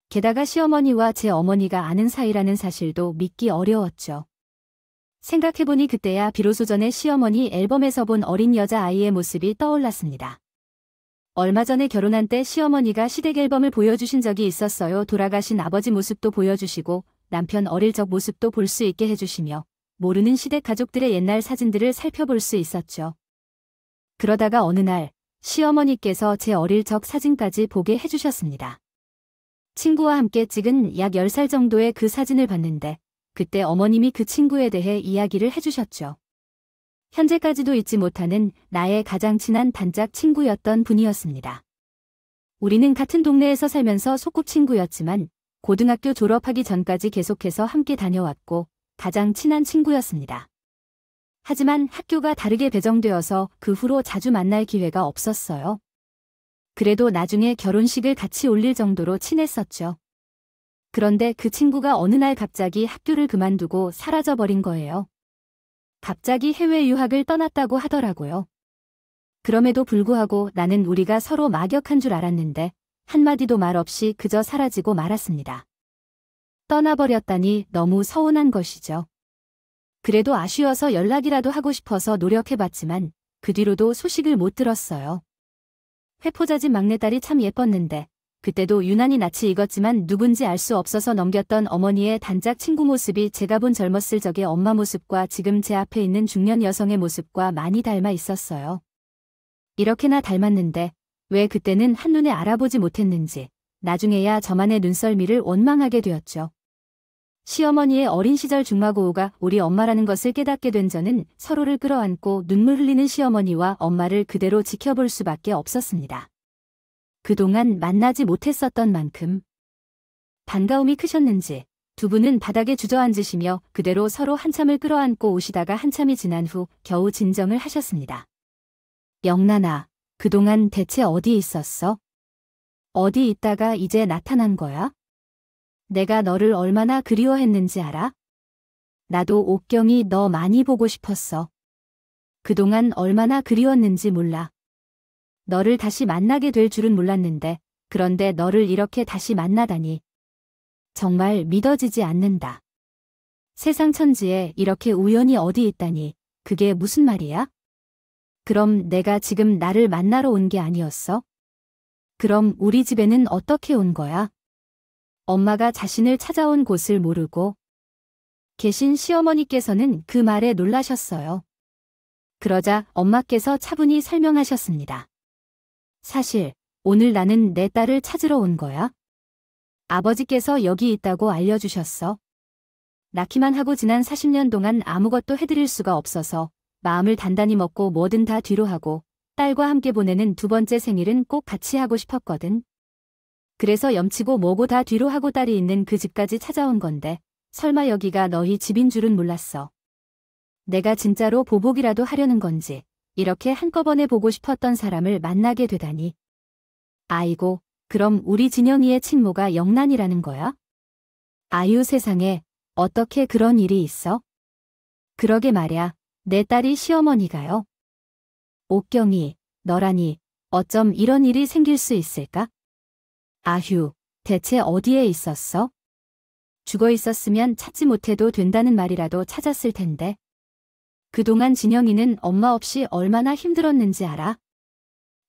게다가 시어머니와 제 어머니가 아는 사이라는 사실도 믿기 어려웠죠. 생각해보니 그때야 비로소 전에 시어머니 앨범에서 본 어린 여자아이의 모습이 떠올랐습니다. 얼마 전에 결혼한 때 시어머니가 시댁 앨범을 보여주신 적이 있었어요. 돌아가신 아버지 모습도 보여주시고 남편 어릴 적 모습도 볼 수 있게 해주시며 모르는 시댁 가족들의 옛날 사진들을 살펴볼 수 있었죠. 그러다가 어느 날 시어머니께서 제 어릴 적 사진까지 보게 해주셨습니다. 친구와 함께 찍은 약 10살 정도의 그 사진을 봤는데 그때 어머님이 그 친구에 대해 이야기를 해주셨죠. 현재까지도 잊지 못하는 나의 가장 친한 단짝 친구였던 분이었습니다. 우리는 같은 동네에서 살면서 소꿉친구였지만 고등학교 졸업하기 전까지 계속해서 함께 다녀왔고 가장 친한 친구였습니다. 하지만 학교가 다르게 배정되어서 그 후로 자주 만날 기회가 없었어요. 그래도 나중에 결혼식을 같이 올릴 정도로 친했었죠. 그런데 그 친구가 어느 날 갑자기 학교를 그만두고 사라져버린 거예요. 갑자기 해외 유학을 떠났다고 하더라고요. 그럼에도 불구하고 나는 우리가 서로 막역한 줄 알았는데 한마디도 말 없이 그저 사라지고 말았습니다. 떠나버렸다니 너무 서운한 것이죠. 그래도 아쉬워서 연락이라도 하고 싶어서 노력해봤지만 그 뒤로도 소식을 못 들었어요. 회포자진 막내딸이 참 예뻤는데 그때도 유난히 낯이 익었지만 누군지 알 수 없어서 넘겼던 어머니의 단짝 친구 모습이 제가 본 젊었을 적의 엄마 모습과 지금 제 앞에 있는 중년 여성의 모습과 많이 닮아 있었어요. 이렇게나 닮았는데 왜 그때는 한눈에 알아보지 못했는지 나중에야 저만의 눈썰미를 원망하게 되었죠. 시어머니의 어린 시절 중마고우가 우리 엄마라는 것을 깨닫게 된 저는 서로를 끌어안고 눈물 흘리는 시어머니와 엄마를 그대로 지켜볼 수밖에 없었습니다. 그동안 만나지 못했었던 만큼 반가움이 크셨는지 두 분은 바닥에 주저앉으시며 그대로 서로 한참을 끌어안고 오시다가 한참이 지난 후 겨우 진정을 하셨습니다. 영란아, 그동안 대체 어디 있었어? 어디 있다가 이제 나타난 거야? 내가 너를 얼마나 그리워했는지 알아? 나도 옥경이 너 많이 보고 싶었어. 그동안 얼마나 그리웠는지 몰라. 너를 다시 만나게 될 줄은 몰랐는데, 그런데 너를 이렇게 다시 만나다니. 정말 믿어지지 않는다. 세상 천지에 이렇게 우연이 어디 있다니, 그게 무슨 말이야? 그럼 내가 지금 나를 만나러 온 게 아니었어? 그럼 우리 집에는 어떻게 온 거야? 엄마가 자신을 찾아온 곳을 모르고 계신 시어머니께서는 그 말에 놀라셨어요. 그러자 엄마께서 차분히 설명하셨습니다. 사실 오늘 나는 내 딸을 찾으러 온 거야. 아버지께서 여기 있다고 알려주셨어. 낳기만 하고 지난 40년 동안 아무것도 해드릴 수가 없어서 마음을 단단히 먹고 뭐든 다 뒤로 하고 딸과 함께 보내는 두 번째 생일은 꼭 같이 하고 싶었거든. 그래서 염치고 뭐고 다 뒤로 하고 딸이 있는 그 집까지 찾아온 건데 설마 여기가 너희 집인 줄은 몰랐어. 내가 진짜로 보복이라도 하려는 건지 이렇게 한꺼번에 보고 싶었던 사람을 만나게 되다니. 아이고, 그럼 우리 진영이의 친모가 영란이라는 거야? 아유 세상에, 어떻게 그런 일이 있어? 그러게 말야, 내 딸이 시어머니가요. 옥경이, 너라니, 어쩜 이런 일이 생길 수 있을까? 아휴, 대체 어디에 있었어? 죽어 있었으면 찾지 못해도 된다는 말이라도 찾았을 텐데. 그동안 진영이는 엄마 없이 얼마나 힘들었는지 알아?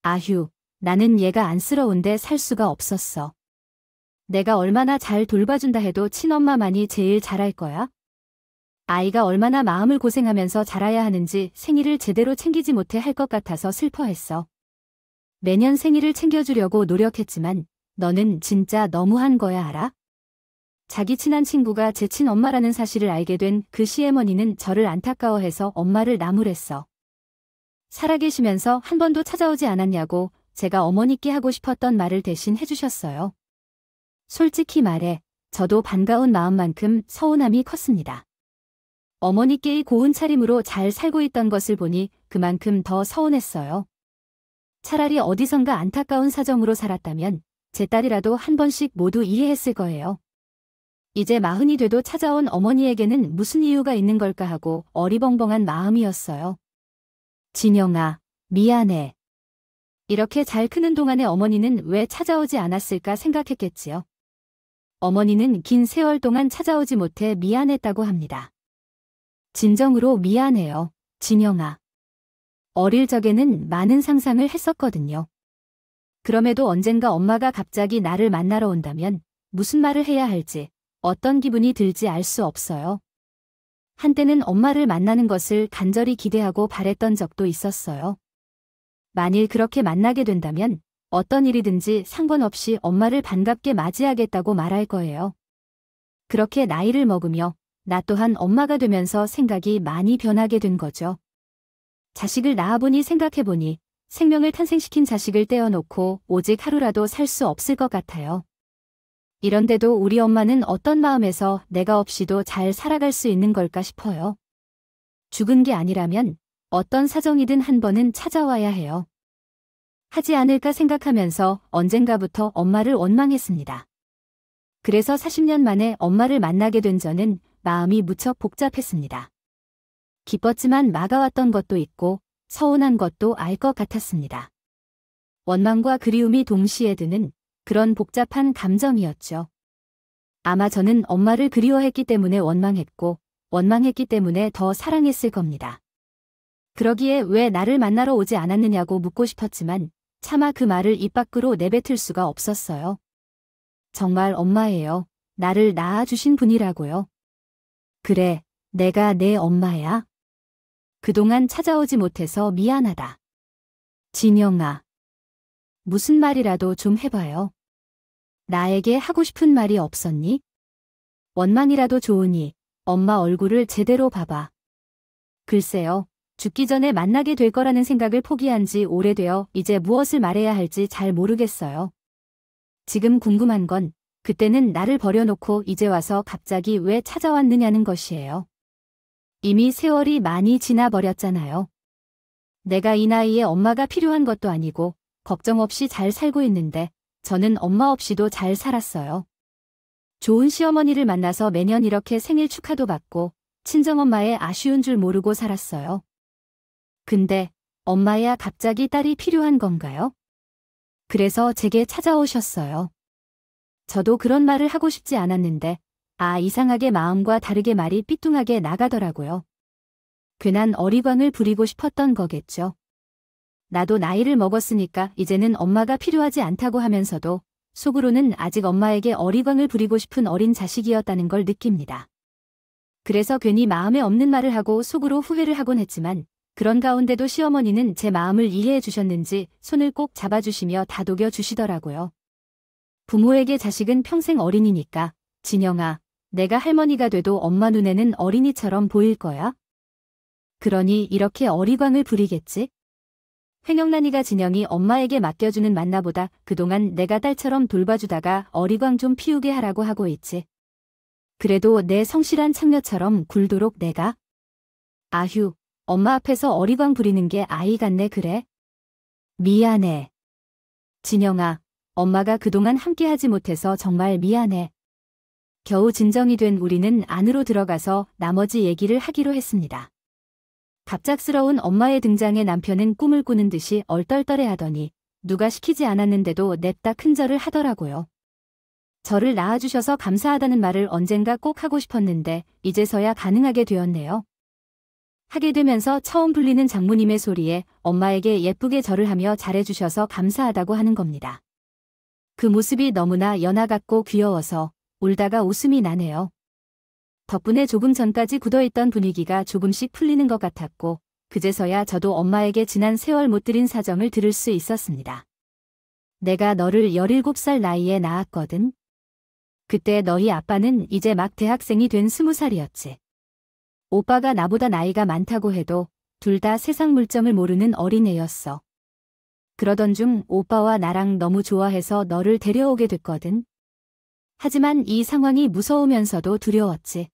아휴, 나는 얘가 안쓰러운데 살 수가 없었어. 내가 얼마나 잘 돌봐준다 해도 친엄마만이 제일 잘할 거야? 아이가 얼마나 마음을 고생하면서 자라야 하는지 생일을 제대로 챙기지 못해 할 것 같아서 슬퍼했어. 매년 생일을 챙겨주려고 노력했지만 너는 진짜 너무한 거야 알아? 자기 친한 친구가 제 친엄마라는 사실을 알게 된 그 시어머니는 저를 안타까워해서 엄마를 나무랬어. 살아계시면서 한 번도 찾아오지 않았냐고 제가 어머니께 하고 싶었던 말을 대신 해주셨어요. 솔직히 말해 저도 반가운 마음만큼 서운함이 컸습니다. 어머니께의 고운 차림으로 잘 살고 있던 것을 보니 그만큼 더 서운했어요. 차라리 어디선가 안타까운 사정으로 살았다면 제 딸이라도 한 번씩 모두 이해했을 거예요. 이제 40이 돼도 찾아온 어머니에게는 무슨 이유가 있는 걸까 하고 어리벙벙한 마음이었어요. 진영아, 미안해. 이렇게 잘 크는 동안에 어머니는 왜 찾아오지 않았을까 생각했겠지요. 어머니는 긴 세월 동안 찾아오지 못해 미안했다고 합니다. 진정으로 미안해요, 진영아. 어릴 적에는 많은 상상을 했었거든요. 그럼에도 언젠가 엄마가 갑자기 나를 만나러 온다면 무슨 말을 해야 할지, 어떤 기분이 들지 알 수 없어요. 한때는 엄마를 만나는 것을 간절히 기대하고 바랬던 적도 있었어요. 만일 그렇게 만나게 된다면 어떤 일이든지 상관없이 엄마를 반갑게 맞이하겠다고 말할 거예요. 그렇게 나이를 먹으며 나 또한 엄마가 되면서 생각이 많이 변하게 된 거죠. 자식을 낳아보니 생각해보니 생명을 탄생시킨 자식을 떼어놓고 오직 하루라도 살 수 없을 것 같아요. 이런데도 우리 엄마는 어떤 마음에서 내가 없이도 잘 살아갈 수 있는 걸까 싶어요. 죽은 게 아니라면 어떤 사정이든 한 번은 찾아와야 해요. 하지 않을까 생각하면서 언젠가부터 엄마를 원망했습니다. 그래서 40년 만에 엄마를 만나게 된 저는 마음이 무척 복잡했습니다. 기뻤지만 막아왔던 것도 있고 서운한 것도 알 것 같았습니다. 원망과 그리움이 동시에 드는 그런 복잡한 감정이었죠. 아마 저는 엄마를 그리워했기 때문에 원망했고 원망했기 때문에 더 사랑했을 겁니다. 그러기에 왜 나를 만나러 오지 않았느냐고 묻고 싶었지만 차마 그 말을 입 밖으로 내뱉을 수가 없었어요. 정말 엄마예요. 나를 낳아주신 분이라고요. 그래, 내가 내 엄마야. 그동안 찾아오지 못해서 미안하다. 진영아. 무슨 말이라도 좀 해봐요. 나에게 하고 싶은 말이 없었니? 원망이라도 좋으니 엄마 얼굴을 제대로 봐봐. 글쎄요, 죽기 전에 만나게 될 거라는 생각을 포기한 지 오래되어 이제 무엇을 말해야 할지 잘 모르겠어요. 지금 궁금한 건 그때는 나를 버려놓고 이제 와서 갑자기 왜 찾아왔느냐는 것이에요. 이미 세월이 많이 지나버렸잖아요. 내가 이 나이에 엄마가 필요한 것도 아니고 걱정 없이 잘 살고 있는데 저는 엄마 없이도 잘 살았어요. 좋은 시어머니를 만나서 매년 이렇게 생일 축하도 받고 친정엄마의 아쉬운 줄 모르고 살았어요. 근데 엄마야 갑자기 딸이 필요한 건가요? 그래서 제게 찾아오셨어요. 저도 그런 말을 하고 싶지 않았는데 이상하게 마음과 다르게 말이 삐뚤하게 나가더라고요. 괜한 어리광을 부리고 싶었던 거겠죠. 나도 나이를 먹었으니까 이제는 엄마가 필요하지 않다고 하면서도 속으로는 아직 엄마에게 어리광을 부리고 싶은 어린 자식이었다는 걸 느낍니다. 그래서 괜히 마음에 없는 말을 하고 속으로 후회를 하곤 했지만 그런 가운데도 시어머니는 제 마음을 이해해 주셨는지 손을 꼭 잡아주시며 다독여 주시더라고요. 부모에게 자식은 평생 어린이니까 진영아, 내가 할머니가 돼도 엄마 눈에는 어린이처럼 보일 거야. 그러니 이렇게 어리광을 부리겠지? 횡영란이가 진영이 엄마에게 맡겨주는 만나보다 그동안 내가 딸처럼 돌봐주다가 어리광 좀 피우게 하라고 하고 있지. 그래도 내 성실한 창녀처럼 굴도록 내가? 아휴, 엄마 앞에서 어리광 부리는 게 아이 같네 그래? 미안해. 진영아, 엄마가 그동안 함께하지 못해서 정말 미안해. 겨우 진정이 된 우리는 안으로 들어가서 나머지 얘기를 하기로 했습니다. 갑작스러운 엄마의 등장에 남편은 꿈을 꾸는 듯이 얼떨떨해하더니 누가 시키지 않았는데도 냅다 큰절을 하더라고요. 저를 낳아주셔서 감사하다는 말을 언젠가 꼭 하고 싶었는데 이제서야 가능하게 되었네요. 하게 되면서 처음 불리는 장모님의 소리에 엄마에게 예쁘게 절을 하며 잘해주셔서 감사하다고 하는 겁니다. 그 모습이 너무나 연하 같고 귀여워서 울다가 웃음이 나네요. 덕분에 조금 전까지 굳어있던 분위기가 조금씩 풀리는 것 같았고 그제서야 저도 엄마에게 지난 세월 못 드린 사정을 들을 수 있었습니다. 내가 너를 17살 나이에 낳았거든. 그때 너희 아빠는 이제 막 대학생이 된 20살이었지. 오빠가 나보다 나이가 많다고 해도 둘 다 세상 물정을 모르는 어린애였어. 그러던 중 오빠와 나랑 너무 좋아해서 너를 데려오게 됐거든. 하지만 이 상황이 무서우면서도 두려웠지.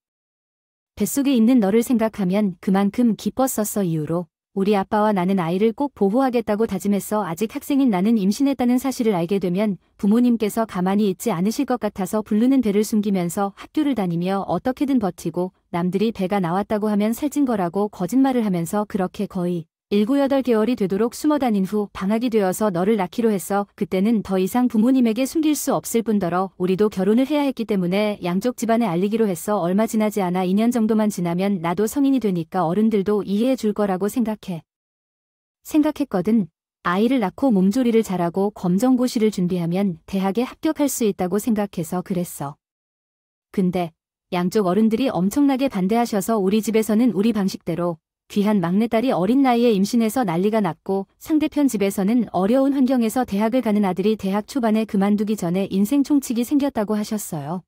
뱃속에 있는 너를 생각하면 그만큼 기뻤었어. 이후로 우리 아빠와 나는 아이를 꼭 보호하겠다고 다짐했어. 아직 학생인 나는 임신했다는 사실을 알게 되면 부모님께서 가만히 있지 않으실 것 같아서 부르는 배를 숨기면서 학교를 다니며 어떻게든 버티고 남들이 배가 나왔다고 하면 살찐 거라고 거짓말을 하면서 그렇게 거의 7, 8개월이 되도록 숨어 다닌 후 방학이 되어서 너를 낳기로 했어. 그때는 더 이상 부모님에게 숨길 수 없을 뿐더러 우리도 결혼을 해야 했기 때문에 양쪽 집안에 알리기로 했어. 얼마 지나지 않아 2년 정도만 지나면 나도 성인이 되니까 어른들도 이해해 줄 거라고 생각했거든. 아이를 낳고 몸조리를 잘하고 검정고시를 준비하면 대학에 합격할 수 있다고 생각해서 그랬어. 근데 양쪽 어른들이 엄청나게 반대하셔서 우리 집에서는 우리 방식대로 귀한 막내딸이 어린 나이에 임신해서 난리가 났고 상대편 집에서는 어려운 환경에서 대학을 가는 아들이 대학 초반에 그만두기 전에 인생 총칙이 생겼다고 하셨어요.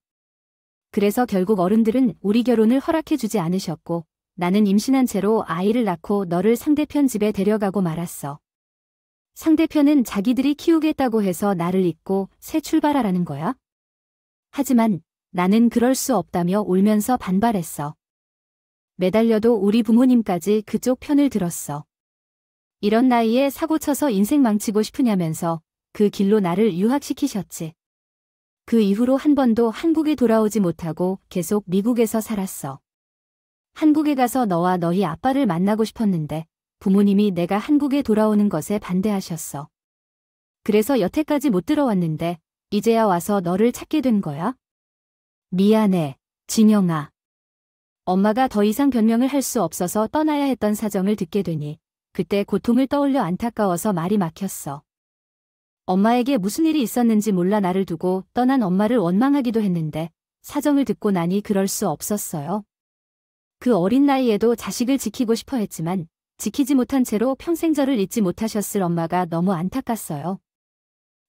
그래서 결국 어른들은 우리 결혼을 허락해주지 않으셨고 나는 임신한 채로 아이를 낳고 너를 상대편 집에 데려가고 말았어. 상대편은 자기들이 키우겠다고 해서 나를 잊고 새 출발하라는 거야? 하지만 나는 그럴 수 없다며 울면서 반발했어. 매달려도 우리 부모님까지 그쪽 편을 들었어. 이런 나이에 사고 쳐서 인생 망치고 싶으냐면서 그 길로 나를 유학시키셨지. 그 이후로 한 번도 한국에 돌아오지 못하고 계속 미국에서 살았어. 한국에 가서 너와 너희 아빠를 만나고 싶었는데 부모님이 내가 한국에 돌아오는 것에 반대하셨어. 그래서 여태까지 못 들어왔는데 이제야 와서 너를 찾게 된 거야? 미안해, 진영아. 엄마가 더 이상 변명을 할 수 없어서 떠나야 했던 사정을 듣게 되니 그때 고통을 떠올려 안타까워서 말이 막혔어. 엄마에게 무슨 일이 있었는지 몰라 나를 두고 떠난 엄마를 원망하기도 했는데 사정을 듣고 나니 그럴 수 없었어요. 그 어린 나이에도 자식을 지키고 싶어 했지만 지키지 못한 채로 평생 저를 잊지 못하셨을 엄마가 너무 안타깝어요.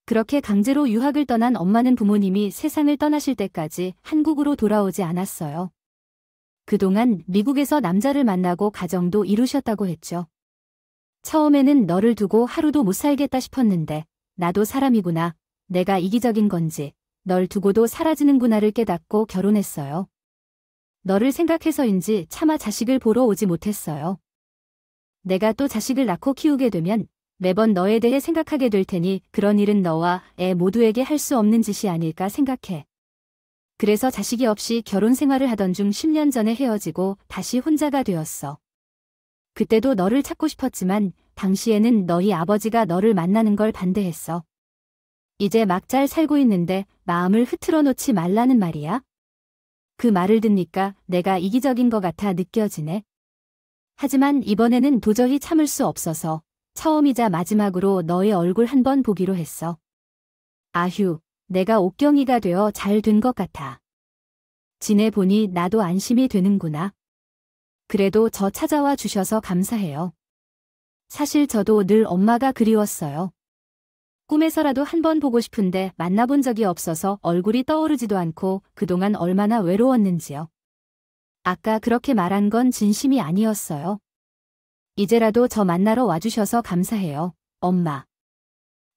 그렇게 강제로 유학을 떠난 엄마는 부모님이 세상을 떠나실 때까지 한국으로 돌아오지 않았어요. 그동안 미국에서 남자를 만나고 가정도 이루셨다고 했죠. 처음에는 너를 두고 하루도 못 살겠다 싶었는데 나도 사람이구나, 내가 이기적인 건지 널 두고도 사라지는구나를 깨닫고 결혼했어요. 너를 생각해서인지 차마 자식을 보러 오지 못했어요. 내가 또 자식을 낳고 키우게 되면 매번 너에 대해 생각하게 될 테니 그런 일은 너와 애 모두에게 할 수 없는 짓이 아닐까 생각해. 그래서 자식이 없이 결혼 생활을 하던 중 10년 전에 헤어지고 다시 혼자가 되었어. 그때도 너를 찾고 싶었지만 당시에는 너희 아버지가 너를 만나는 걸 반대했어. 이제 막 잘 살고 있는데 마음을 흐트러 놓지 말라는 말이야? 그 말을 듣니까 내가 이기적인 것 같아 느껴지네. 하지만 이번에는 도저히 참을 수 없어서 처음이자 마지막으로 너의 얼굴 한번 보기로 했어. 아휴, 내가 옥경이가 되어 잘 된 것 같아. 지내보니 나도 안심이 되는구나. 그래도 저 찾아와 주셔서 감사해요. 사실 저도 늘 엄마가 그리웠어요. 꿈에서라도 한번 보고 싶은데 만나본 적이 없어서 얼굴이 떠오르지도 않고 그동안 얼마나 외로웠는지요. 아까 그렇게 말한 건 진심이 아니었어요. 이제라도 저 만나러 와주셔서 감사해요, 엄마.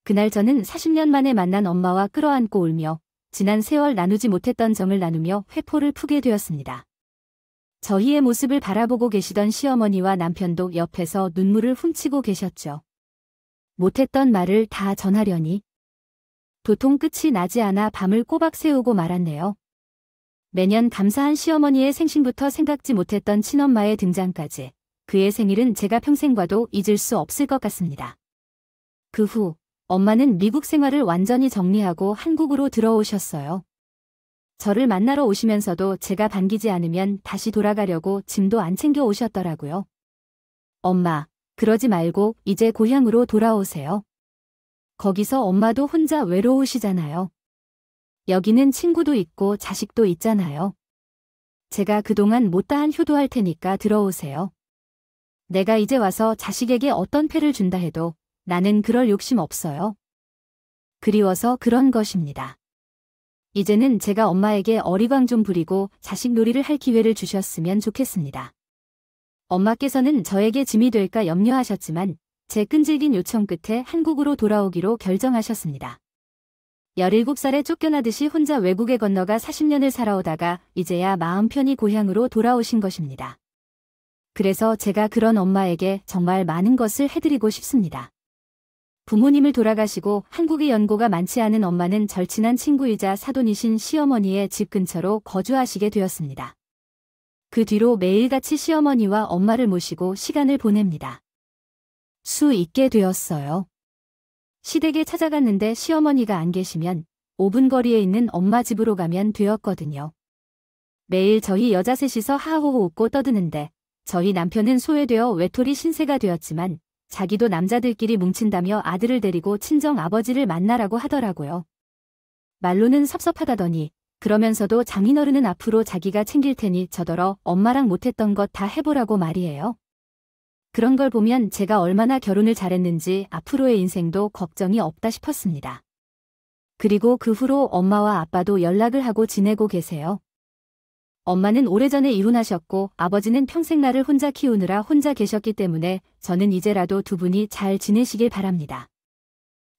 그날 저는 40년 만에 만난 엄마와 끌어안고 울며 지난 세월 나누지 못했던 정을 나누며 회포를 푸게 되었습니다. 저희의 모습을 바라보고 계시던 시어머니와 남편도 옆에서 눈물을 훔치고 계셨죠. 못했던 말을 다 전하려니 도통 끝이 나지 않아 밤을 꼬박 새우고 말았네요. 매년 감사한 시어머니의 생신부터 생각지 못했던 친엄마의 등장까지 그의 생일은 제가 평생 봐도 잊을 수 없을 것 같습니다. 그 후 엄마는 미국 생활을 완전히 정리하고 한국으로 들어오셨어요. 저를 만나러 오시면서도 제가 반기지 않으면 다시 돌아가려고 짐도 안 챙겨 오셨더라고요. 엄마, 그러지 말고 이제 고향으로 돌아오세요. 거기서 엄마도 혼자 외로우시잖아요. 여기는 친구도 있고 자식도 있잖아요. 제가 그동안 못다한 효도할 테니까 들어오세요. 내가 이제 와서 자식에게 어떤 폐를 준다 해도 나는 그럴 욕심 없어요. 그리워서 그런 것입니다. 이제는 제가 엄마에게 어리광 좀 부리고 자식 놀이를 할 기회를 주셨으면 좋겠습니다. 엄마께서는 저에게 짐이 될까 염려하셨지만 제 끈질긴 요청 끝에 한국으로 돌아오기로 결정하셨습니다. 17살에 쫓겨나듯이 혼자 외국에 건너가 40년을 살아오다가 이제야 마음 편히 고향으로 돌아오신 것입니다. 그래서 제가 그런 엄마에게 정말 많은 것을 해드리고 싶습니다. 부모님을 돌아가시고 한국의 연고가 많지 않은 엄마는 절친한 친구이자 사돈이신 시어머니의 집 근처로 거주하시게 되었습니다. 그 뒤로 매일같이 시어머니와 엄마를 모시고 시간을 보냅니다. 수 있게 되었어요. 시댁에 찾아갔는데 시어머니가 안 계시면 5분 거리에 있는 엄마 집으로 가면 되었거든요. 매일 저희 여자 셋이서 하호호 웃고 떠드는데 저희 남편은 소외되어 외톨이 신세가 되었지만 자기도 남자들끼리 뭉친다며 아들을 데리고 친정 아버지를 만나라고 하더라고요. 말로는 섭섭하다더니 그러면서도 장인어른은 앞으로 자기가 챙길 테니 저더러 엄마랑 못했던 것 다 해보라고 말이에요. 그런 걸 보면 제가 얼마나 결혼을 잘했는지 앞으로의 인생도 걱정이 없다 싶었습니다. 그리고 그 후로 엄마와 아빠도 연락을 하고 지내고 계세요. 엄마는 오래전에 이혼하셨고 아버지는 평생 나를 혼자 키우느라 혼자 계셨기 때문에 저는 이제라도 두 분이 잘 지내시길 바랍니다.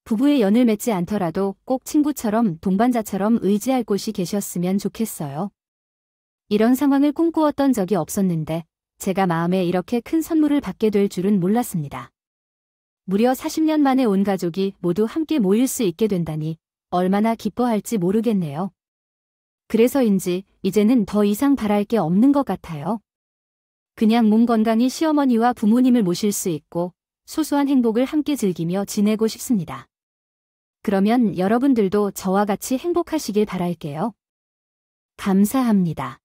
부부의 연을 맺지 않더라도 꼭 친구처럼 동반자처럼 의지할 곳이 계셨으면 좋겠어요. 이런 상황을 꿈꾸었던 적이 없었는데 제가 마음에 이렇게 큰 선물을 받게 될 줄은 몰랐습니다. 무려 40년 만에 온 가족이 모두 함께 모일 수 있게 된다니 얼마나 기뻐할지 모르겠네요. 그래서인지 이제는 더 이상 바랄 게 없는 것 같아요. 그냥 몸 건강히 시어머니와 부모님을 모실 수 있고 소소한 행복을 함께 즐기며 지내고 싶습니다. 그러면 여러분들도 저와 같이 행복하시길 바랄게요. 감사합니다.